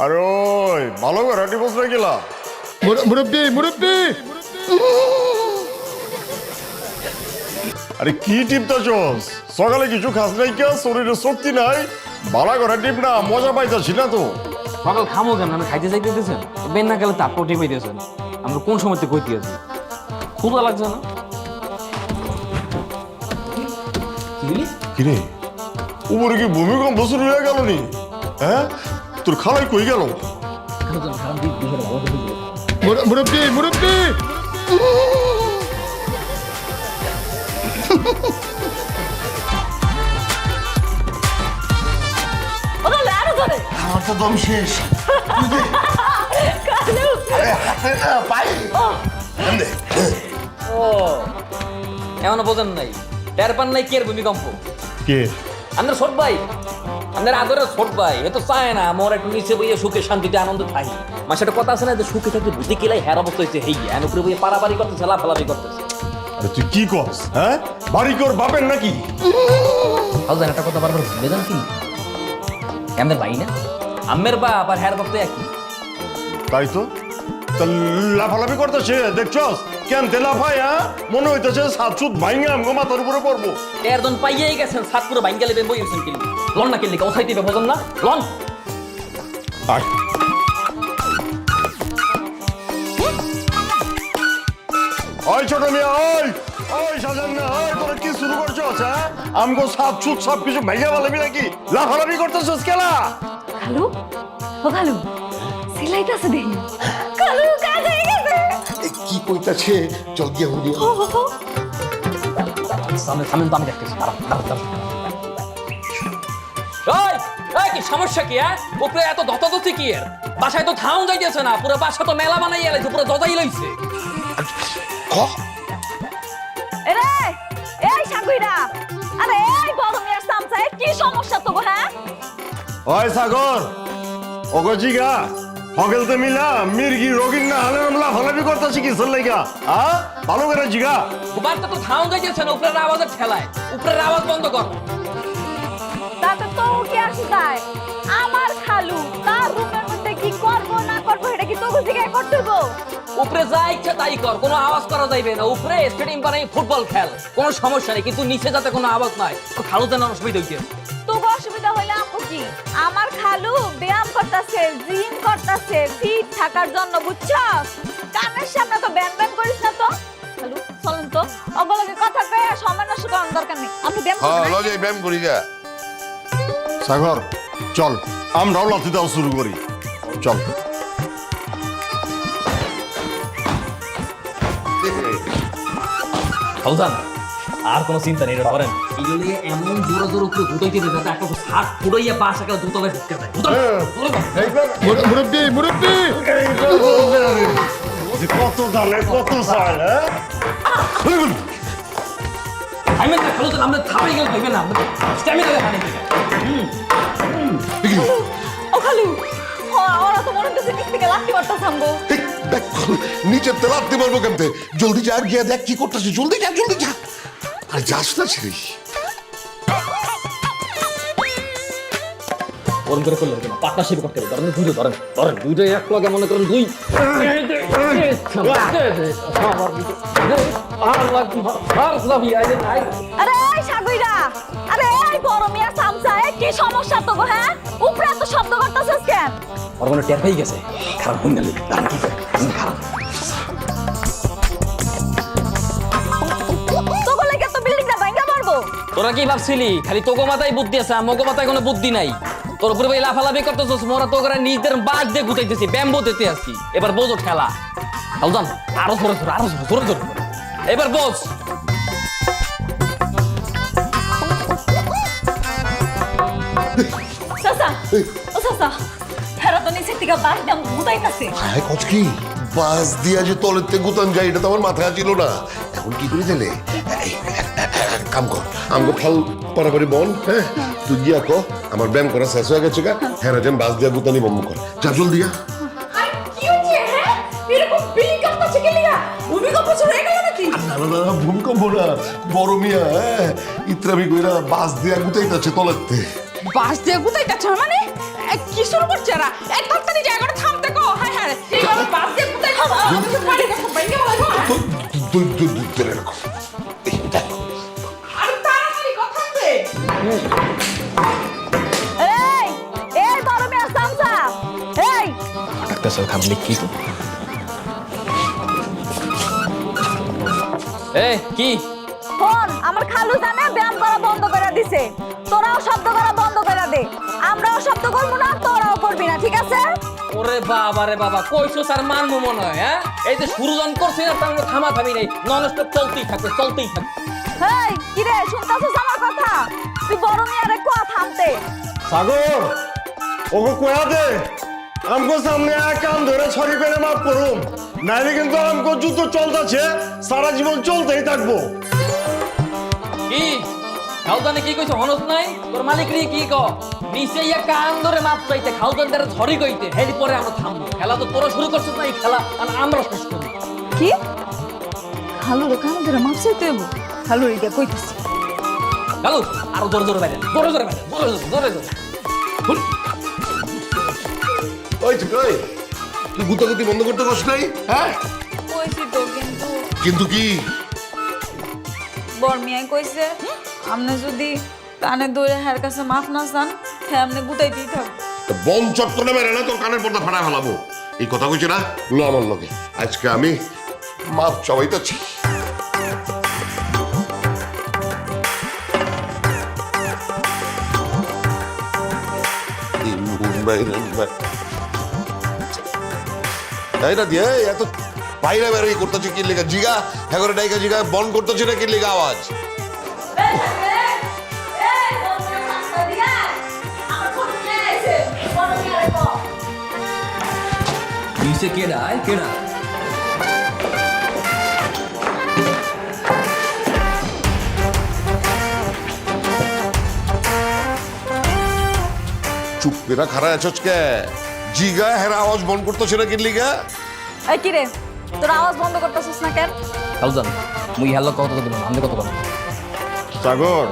আরে ওই ভালো করে ডিভোর্স হয়ে গেলা মুরব্বী মুরব্বী আরে কি টিপতেছস সকালে কিছু খাস নাই কে শরীরে শক্তি নাই ভালো করে টিপ না মজা পাইতাছি না তো সকাল খামো কেন আমি খাইতে যাইতে দিতেছেন বেন না গেলে তারপর টিপে দিয়েছেন আমরা কোন সময়তে কইতে আছি খুব লাগছে না কিরে উপরে কি ভূমিকম্প শুরু হয়ে গেল নি হ্যাঁ তোর খালাই কই গেল মুরব্বী মুরব্বী আমার তো দম শেষ ও এমন বোঝেন নাই টের পান নাই কি এর ভূমিকম্প কে আমাদের ছোট ভাই আমাদের আদরের ছোট ভাই এ তো চায় না মোর একটু নিচে বইয়ে সুখে শান্তিতে আনন্দ থাকি মাসে একটা কথা আছে না যে সুখে থাকতে বুদ্ধি কিলাই হের অবস্থা হয়েছে হেই এন উপরে বইয়ে পারাপারি করতেছে লাফালাফি করতেছে আরে তুই কি করস হ্যাঁ বাড়ি কর বাপের নাকি হাউজান একটা কথা বারবার ভুলে যান কি আমাদের ভাই না আম্মের বাপ আর হের বাপ তো একই তাই তো তা লাফালাফি করতেছে দেখছস কেন লাফাই হ্যাঁ মনে হইতেছে সাত সুত ভাইঙ্গা আমগো মাথার উপরে পড়বো একজন পাইয়েই গেছেন সাত পুরো বাইঙ্গা লেবেন বই গেছেন কিনলি লন না কিনলি কোথায় দিবে বোঝেন না লন আয় ওই ছোট মিয়া ওই ওই সাজান না ওই তোরা কি শুরু করছস হ্যাঁ আমগো সাত সুত সব কিছু ভাইঙ্গা বলবি নাকি লাফালাফি করতেছস কেলা কালু ও কালু সিলাইতাছে দেখি কালু কাজ হয়ে গেছে কি কইতাছে চল গিয়ে হুদি ও হো হো সামনে সামনে তো আমি দেখতেছি দাঁড়াও দাঁড়াও দাঁড়াও ওই এই কি সমস্যা কি হ্যাঁ উপরে এত ধতাধতি কি এর বাসায় তো থাউন যাইতেছে না পুরো বাসা তো মেলা বানাই এলাইছে পুরো দদাই লইছে ক এরে এই সাগুইরা আরে এই বড় মিয়ার সামসা কি সমস্যা তো হ্যাঁ ওই সাগর ওগো জিগা হগেলতে মিলা মির্গি রোগিন না হালে লাফালাফি করতেছি কি চললাইগা হ্যাঁ ভালো করে জিগা বাচ্চা তো থাউন যাইতেছে না উপরের আওয়াজের ঠেলায় উপরের আওয়াজ বন্ধ কর তাতে তো কি আসি তাই আমার খালু তার রুমের মধ্যে কি করব না করব এটা কি তোকে জিজ্ঞাসা করতে গো উপরে যা ইচ্ছা তাই কর কোনো আওয়াজ করা যাইবে না উপরে স্টেডিয়াম বানাই ফুটবল খেল কোনো সমস্যা নেই কিন্তু নিচে যাতে কোনো আওয়াজ নাই তো খালু যেন অসুবিধা হইতে তোকে অসুবিধা হইলে আপু কি আমার খালু ব্যায়াম করতেছে জিম করতেছে ফিট থাকার জন্য বুঝছস কানের সামনে তো ব্যায়াম ব্যায়াম করিস না তো খালু চলেন তো অবলগে কথা কয়ে সময় নষ্ট করার দরকার নেই আপনি ব্যায়াম হ্যাঁ করবেন না? লজে ব্যায়াম করি যা সাগর চল আমরাও লাথি দাও শুরু করি চল খালুজান আর কোনো চিন্তা নেই এটা ধরেন এগুলো এমন জোরে জোরে উপরে গুটাইতে দেবে যাতে একটা হাত ফুটাইয়া বাস একটা দুতলায় ঢুকে যায় মুরব্বী মুরব্বী কত দালে কত চাল হ্যাঁ আমি না খালুজান আমরা থামাই গেলে ভাইবে না আমরা স্ট্যামিনা দেখানে ও খালু ওরা তো মনে হচ্ছে নিচ থেকে লাথি মারতেছে আমগো দেখ নিচে তেলাতে পারবো কেমতে জলদি যা গিয়া দেখ কি করতেছে জলদি যা আর যাস না ছিড়ি ওরম করে করলে কেন পার্টনারশিপ করতে হবে ধরেন দুইটা ধরেন দুইটা এক লগে মনে করেন দুই আরে এই সাগুইরা আরে এই বড় মিয়ার সামসা কি সমস্যা তো গো হ্যাঁ উপরে এত শব্দ করতেছিস কেন ওর মনে টের পেয়ে গেছে খারাপ হইন গেলে খারাপ তোকে লাগে তো বিল্ডিংটা ভাঙা মারবো তোরা কি ভাবছিলি খালি তোগো মাথায় বুদ্ধি আছে মগো মাথায় কোনো বুদ্ধি নাই তোর উপরে ভাই লাফালাফি করতেছিস মোরা তো করে নিজেদের বাদ দিয়ে গুটাইতেছি ব্যাম্বো দিতে আসছি এবার বোঝো খেলা হালজান আরো জোরে এবার বোঝ চাচা ও চাচা হেরা তো নিচে থেকে বাস দাম মুদাইতাছে হায় কচ কি বাস দিয়া যে তলেতে গুতান যায় এটা তো আমার মাথায় ছিল না এখন কি করে দিলে কাম কর আমগো ফল পারাপারি বন হ্যাঁ তুই গিয়া কো আমার ব্যায়াম করা শেষ হয়ে গেছে গা হ্যাঁ যেন বাস দিয়া গুতানি বম্ব কর যা জলদি যা কি হচ্ছে হ্যাঁ এরকম বিল কাটতাছে কি লিগা ভূমিকম্প শুরু হয়ে গেল নাকি না ভূমিকম্প না বড় মিয়া হ্যাঁ ইত্রামি কইরা বাস দিয়া গুতাইতাছে তলেতে বাস দিয়ে গুতাইতেছে মানে কি শুরু করছে এরা এক তাড়াতাড়ি স্পেশাল খাবার লিখি তো এ কি ফোন আমার খালু জানে ব্যায়াম করা বন্ধ করে দিছে তোরাও শব্দ করা বন্ধ করে দে আমরাও শব্দ করবো না তোরাও করবি না ঠিক আছে ওরে বাবা রে বাবা কইছো স্যার মানবো মনে হয় হ্যাঁ এই যে শুরুজন করছি না তার থামা থামি নেই নন স্টপ চলতেই থাকবে হেই কি রে শুনতাছিস আমার কথা তুই বড় মিয়ারে কোয়া থামতে সাগর ওকে কয়া দে আমগো সামনে এক কান ধরে ছড়ি করে মাফ করুম নাইলে কিন্তু আমগো যুদ্ধ চলতেছে সারা জীবন চলতেই থাকবো কি খাওদানে কি কইছো হনস নাই তোর মালিক রে কি ক নিচে ইয়া কান ধরে মাপ চাইতে খাওদান দ্বারা ঝড়ি কইতে হেডি পরে আমরা থামবো খেলা তো তোরা শুরু করছিস না এই খেলা আর আমরা শেষ করব কি খালু রে কান ধরে মাপ চাইতে হইব খালু রে গিয়া কইতাছি খালু আরো জোরে জোরে বাইরে জোরে ওই ঠিক ওই তুই গুতাগুতি বন্ধ করতে পারছ নাই হ্যাঁ কইছি তো কিন্তু কিন্তু কি বড় মিয়া কইছে আমনে যদি কানে ধরে হের কাছে মাফ না চান হ্যাঁ আমনে গুতাইতেই থাক বন চট্টনে মেরে না তোর কানের পর্দা ফাটা ফেলাবো এই কথা কইছি না লো আমার লগে আজকে আমি মাপ চাইতেছি দিয়ে এত বাইরে বাইরে করতেছে কি লেখা জিগা হ্যাঁ করে ডাইকা জিগা বন করতেছে না কি লেখা আওয়াজ নিচে কেডা কেডা চুপ করে খারা আছোস কে জিগা হ্যাঁ আওয়াজ বন করতেছে না কি লেখা এই কি রে তোর আওয়াজ বন্ধ করতেছিস না কেন খালজান মুই হ্যালো কত দিন আমি কত কথা সাগর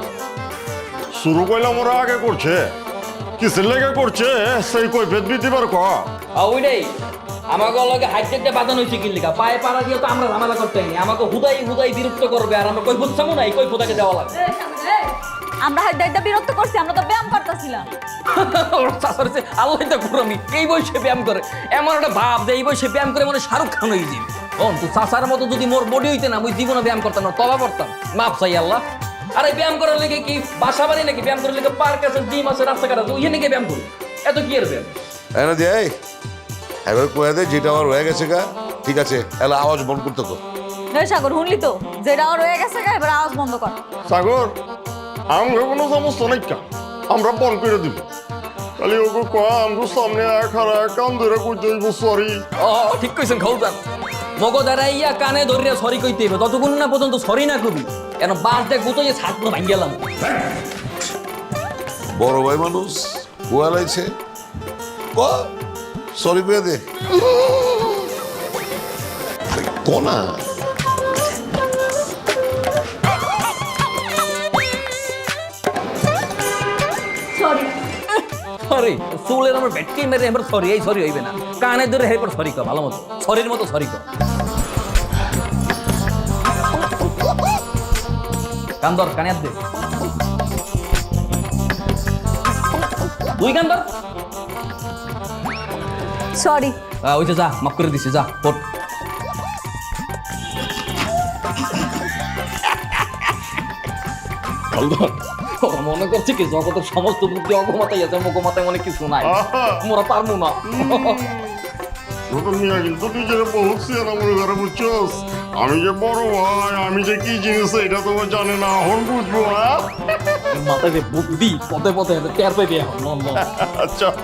শুরু করলাম ওরা আগে করছে কিসের লেগে করছে সেই কৈফিয়ত দিতে পারো ক ওইটাই আমাকে লগে হাইটেকটা বাঁধানো হয়েছে কি লিখা পায়ে পাড়া দিয়ে তো আমরা ঝামেলা করতে হয়নি আমাকে হুদাই বিরক্ত করবে আর আমরা কই বুঝছামো না এই কই ফোটাকে দেওয়া লাগবে আমরা হাইডাইটা বিরক্ত করছি আমরা তো ব্যায়াম করতেছিলাম ওর চাচার যে আল্লাহ তো করমি এই বয়সে ব্যায়াম করে এমন একটা ভাব যে এই বয়সে ব্যায়াম করে মনে শাহরুখ খান হয়ে যাবে তো চাচার মতো যদি মোর বডি হইতে না মুই জীবনে ব্যায়াম করতাম না তবা করতাম মাপ চাই আল্লাহ আরে ব্যায়াম করার লেগে কি বাসা বাড়ি নাকি ব্যায়াম করার লেগে পার্ক আছে জিম আছে রাস্তাঘাট আছে ওইখানে গিয়ে ব্যায়াম করি এত কি আর ব্যায়াম এনে দে এবার কয়ে দে যেটা আমার হয়ে গেছে গা ঠিক আছে এলা আওয়াজ বন্ধ করতে কো রে সাগর শুনলি তো যেটা আর রয়ে গেছে গা এবার আওয়াজ বন্ধ কর সাগর আমরা কোনো সমস্যা নাই কা আমরা বন করে দিব খালি ওকে কয়া আমগো সামনে এক হারা এক কান ধরে কই যাইব সরি ও ঠিক কইছেন খাউজান মগো দাঁড়াইয়া কানে ধরিয়া সরি কইতে হইবে ততক্ষণ না পর্যন্ত সরি না কবি কেন বাস দেখ গুতো যে ছাত্র ভাঙ গেলাম বড় ভাই মানুষ কুয়ালাইছে ক সরি কয়ে দে আরে কোনা সরি সরি চুলের আমার ভেটকি মেরে এবার সরি এই সরি হইবে না কানে ধরে এরপর সরি কর ভালো মতো সরির মতো সরি কর কান ধর কানে হাত দে তুই কান ধর সরি ওইটা যা মাফ করে দিছি যা পট ওরা মনে করছে কি জগতের সমস্ত বুদ্ধি অগমাতাই আছে মগমাতায় মনে কিছু নাই মোরা পারবো না নতুন মিয়া কিন্তু নিজের বহুত সিয়ারা মনে করে বুঝছস আমি যে বড় ভাই আমি যে কি জিনিস এটা তো জানে না হন বুঝবো হ্যাঁ মাথায় যে বুদ্ধি পথে পথে টের পাইবে এখন চল